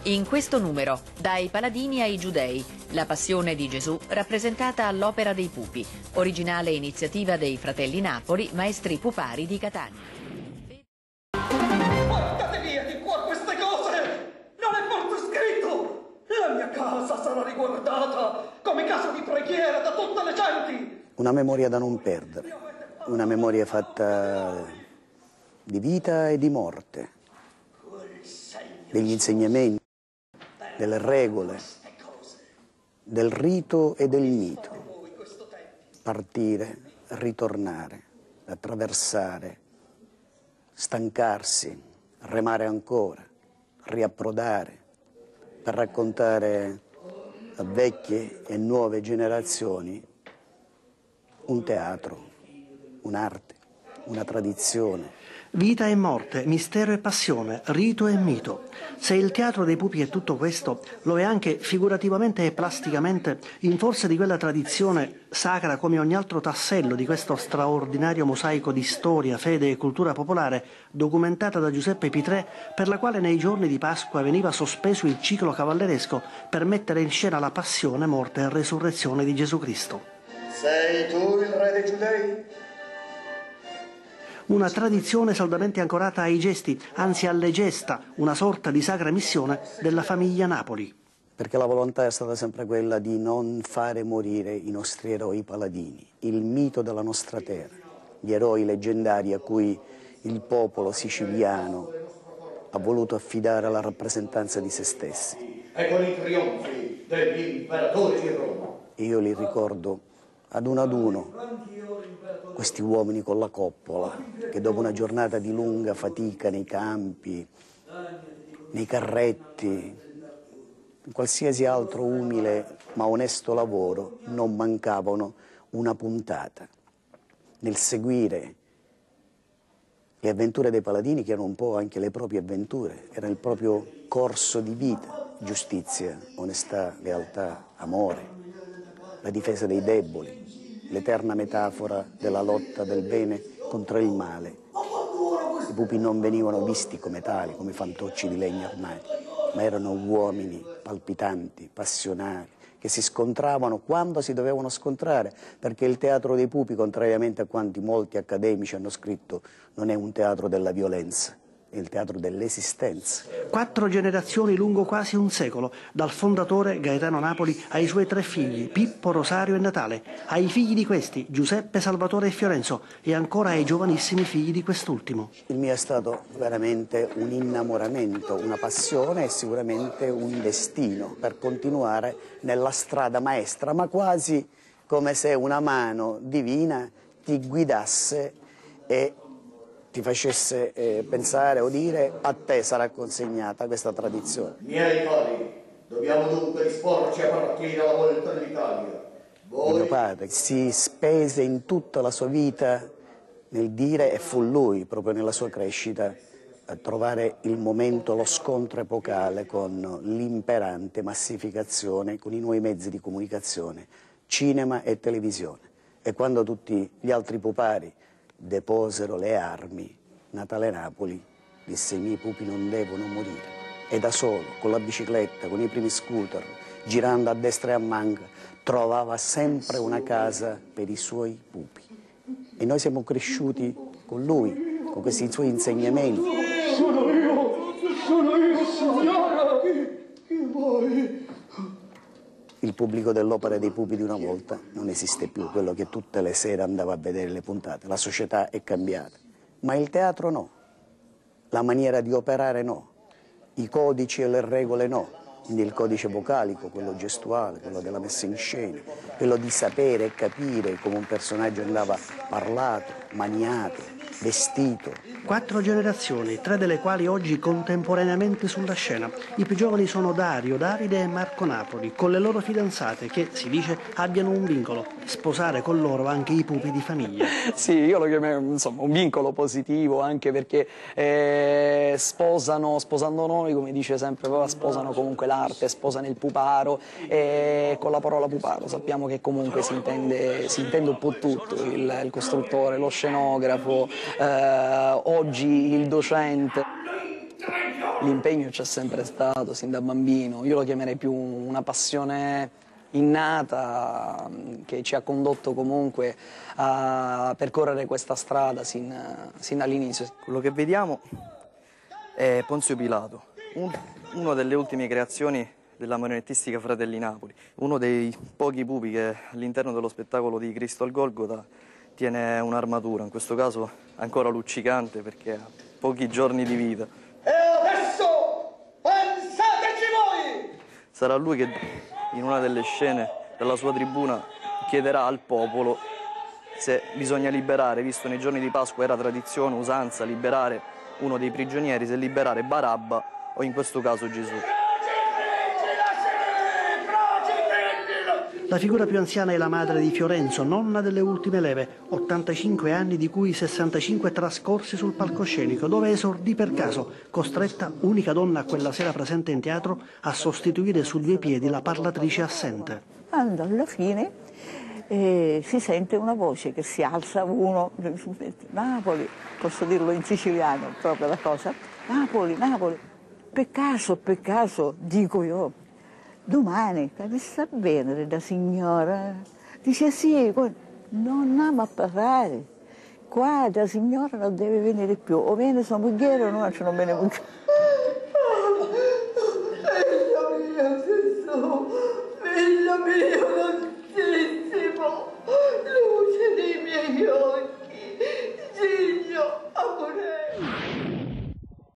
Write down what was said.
In questo numero, dai paladini ai giudei, la passione di Gesù rappresentata all'Opera dei Pupi, originale iniziativa dei Fratelli Napoli, maestri pupari di Catania. Portate via di qua queste cose! Non è forse scritto! La mia casa sarà riguardata come casa di preghiera da tutte le genti! Una memoria da non perdere, una memoria fatta di vita e di morte, degli insegnamenti, delle regole, del rito e del mito. Partire, ritornare, attraversare, stancarsi, remare ancora, riapprodare, per raccontare a vecchie e nuove generazioni un teatro, un'arte, una tradizione. Vita e morte, mistero e passione, rito e mito. Se il teatro dei pupi è tutto questo, lo è anche figurativamente e plasticamente in forza di quella tradizione sacra come ogni altro tassello di questo straordinario mosaico di storia, fede e cultura popolare documentata da Giuseppe Pitrè, per la quale nei giorni di Pasqua veniva sospeso il ciclo cavalleresco per mettere in scena la passione, morte e resurrezione di Gesù Cristo. Sei tu il re dei giudei? Una tradizione saldamente ancorata ai gesti, anzi alle gesta, una sorta di sacra missione della famiglia Napoli. Perché la volontà è stata sempre quella di non fare morire i nostri eroi paladini, il mito della nostra terra, gli eroi leggendari a cui il popolo siciliano ha voluto affidare la rappresentanza di se stessi. E con i trionfi degli imperatori di Roma. Io li ricordo ad uno, questi uomini con la coppola, che dopo una giornata di lunga fatica nei campi, nei carretti, in qualsiasi altro umile ma onesto lavoro, non mancavano una puntata nel seguire le avventure dei paladini, che erano un po' anche le proprie avventure, era il proprio corso di vita, giustizia, onestà, lealtà, amore, la difesa dei deboli, l'eterna metafora della lotta del bene contro il male. I pupi non venivano visti come tali, come fantocci di legno armati, ma erano uomini palpitanti, passionali, che si scontravano quando si dovevano scontrare, perché il teatro dei pupi, contrariamente a quanti molti accademici hanno scritto, non è un teatro della violenza, è il teatro dell'esistenza. 4 generazioni lungo quasi un secolo, dal fondatore Gaetano Napoli ai suoi 3 figli, Pippo, Rosario e Natale, ai figli di questi, Giuseppe, Salvatore e Fiorenzo, e ancora ai giovanissimi figli di quest'ultimo. Il mio è stato veramente un innamoramento, una passione e sicuramente un destino per continuare nella strada maestra, ma quasi come se una mano divina ti guidasse e ti facesse pensare o dire: a te sarà consegnata questa tradizione. Miei cari, dobbiamo dunque disporci a partire alla volta dell'Italia. Mio padre si spese in tutta la sua vita nel dire, e fu lui proprio nella sua crescita a trovare il momento, lo scontro epocale con l'imperante massificazione, con i nuovi mezzi di comunicazione, cinema e televisione. E quando tutti gli altri pupari deposero le armi, Natale Napoli disse: i miei pupi non devono morire. E da solo, con la bicicletta, con i primi scooter, girando a destra e a manca, trovava sempre una casa per i suoi pupi. E noi siamo cresciuti con lui, con questi suoi insegnamenti. Sono io, signora! Chi vuoi? Il pubblico dell'Opera dei Pupi di una volta non esiste più, quello che tutte le sere andava a vedere le puntate. La società è cambiata, ma il teatro no, la maniera di operare no, i codici e le regole no, quindi il codice vocalico, quello gestuale, quello della messa in scena, quello di sapere e capire come un personaggio andava parlato, maniato, vestito. 4 generazioni, 3 delle quali oggi contemporaneamente sulla scena. I più giovani sono Dario, Davide e Marco Napoli, con le loro fidanzate che, si dice, abbiano un vincolo: sposare con loro anche i pupi di famiglia. Sì, io lo chiamo, insomma, un vincolo positivo, anche perché sposando noi, come dice sempre papà, sposano comunque l'arte, sposano il puparo, e con la parola puparo sappiamo che comunque si intende un po' tutto, il costruttore, lo scenografo, oggi il docente. l'impegno c'è sempre stato, sin da bambino. Io lo chiamerei più una passione innata che ci ha condotto comunque a percorrere questa strada sin dall'inizio. Quello che vediamo è Ponzio Pilato, una delle ultime creazioni della marionettistica Fratelli Napoli, uno dei pochi pupi che all'interno dello spettacolo di Cristo al Golgota tiene un'armatura, in questo caso ancora luccicante perché ha pochi giorni di vita. E adesso pensateci voi! Sarà lui che in una delle scene della sua tribuna chiederà al popolo se bisogna liberare, visto nei giorni di Pasqua era tradizione, usanza, liberare uno dei prigionieri, se liberare Barabba o in questo caso Gesù. La figura più anziana è la madre di Fiorenzo, nonna delle ultime leve, 85 anni di cui 65 trascorsi sul palcoscenico, dove esordì per caso, costretta, unica donna quella sera presente in teatro, a sostituire su due piedi la parlatrice assente. Quando alla fine si sente una voce che si alza, uno, Napoli, posso dirlo in siciliano proprio la cosa, Napoli, Napoli, per caso, dico io, domani, mi sta bene la signora? Dice sì, non andiamo a parlare, qua la signora non deve venire più, o viene sua moglie o non viene moglie. Figlio mio, Gesù, figlio mio,